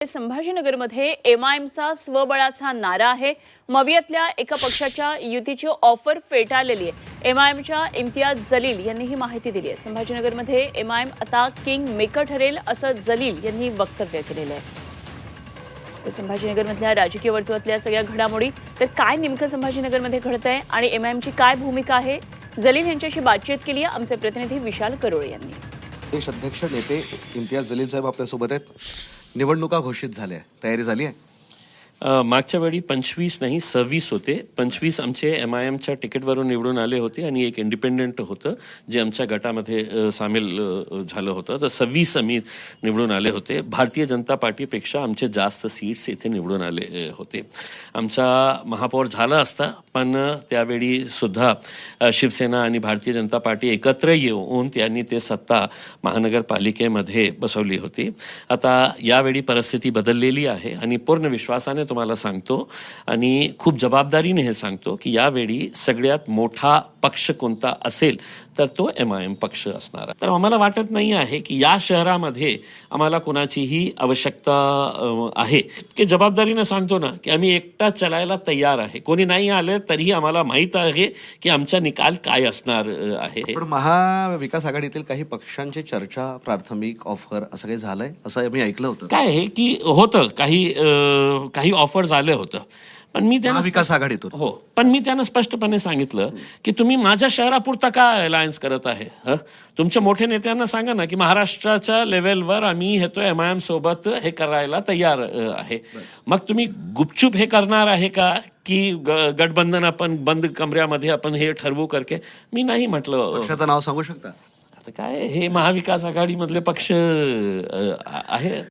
संभाजीनगरमध्ये एमआयएमचा स्वबळाचा नारा आहे. मवियातल्या एका पक्षाच्या युतीची ऑफर फेटाळलेली आहे. एमआयएमच्या इम्तियाज जलील यांनी ही माहिती दिली आहे. संभाजीनगरमध्ये एमआयएम आता किंग मेकर ठरेल असं जलील यांनी वक्तव्य केलेलं आहे. तर संभाजीनगरमधल्या राजकीय वर्तुळातल्या सगळ्या घडामोडी, तर काय नेमकं संभाजीनगरमध्ये घडतंय आणि एमआयएमची काय भूमिका आहे, जलील यांच्याशी बातचीत केली आहे आमचे प्रतिनिधी विशाल करोळे यांनी. देश अध्यक्ष नेते इम्तियाज जलील साहेब आपल्यासोबत आहेत. निवडणुका घोषित झाल्या, तयारी झाली आहे? मागच्या वेळी 25 नाही 26 होते. 25 आमचे एमआयएमच्या तिकीटवरून निवडून आले होते आणि एक इंडिपेंडेंट होतं जे आमच्या गटामध्ये सामील झालं होतं. तर 26 आम्ही निवडून आले होते. भारतीय जनता पार्टीपेक्षा आमचे जास्त सीट्स इथे निवडून आले होते. आमचा महापौर झाला असता, पण त्यावेळी सुद्धा शिवसेना आणि भारतीय जनता पार्टी एकत्र येऊन त्यांनी ते सत्ता महानगरपालिकेमध्ये बसवली होती. आता यावेळी परिस्थिती बदललेली आहे आणि पूर्ण विश्वासाने तुम्हाला सांगतो आणि खूप जबाबदारीने हे सांगतो की यावेळी सगळ्यात मोठा पक्ष कोणता असेल तर तो एमआयएम पक्ष असणार आहे. तर आम्हाला वाटत नाही आहे की या शहरामध्ये आम्हाला कोणाचीही आवश्यकता आहे. की जबाबदारीने सांगतो ना की आम्ही एकटा चलायला तयार आहे. कोणी नाही आले तरीही आम्हाला माहीत आहे की आमचा निकाल काय असणार आहे. पण महाविकास आघाडीतील काही पक्षांची चर्चा, प्राथमिक ऑफर असं काही झालंय असं मी ऐकलं होतं. काय आहे की होतं काही ऑफर झालं होतं, पण मी त्यांना विकास आघाडीतून पण मी त्यांना स्पष्टपणे सांगितलं की तुम्ही माझ्या शहरापुरता काय अलायन्स करत आहे. तुमच्या मोठ्या नेत्यांना सांगा ना की महाराष्ट्राच्या लेवलवर आम्ही येतो एमआयएम सोबत हे करायला तयार आहे. मग तुम्ही गुपचूप हे करणार आहे का की गठबंधन आपण बंद कमऱ्यामध्ये आपण हे ठरवू करके? मी नाही म्हटलं. पक्षाचं नाव सांगू शकता? आता काय हे महाविकास आघाडीमधले पक्ष आहे.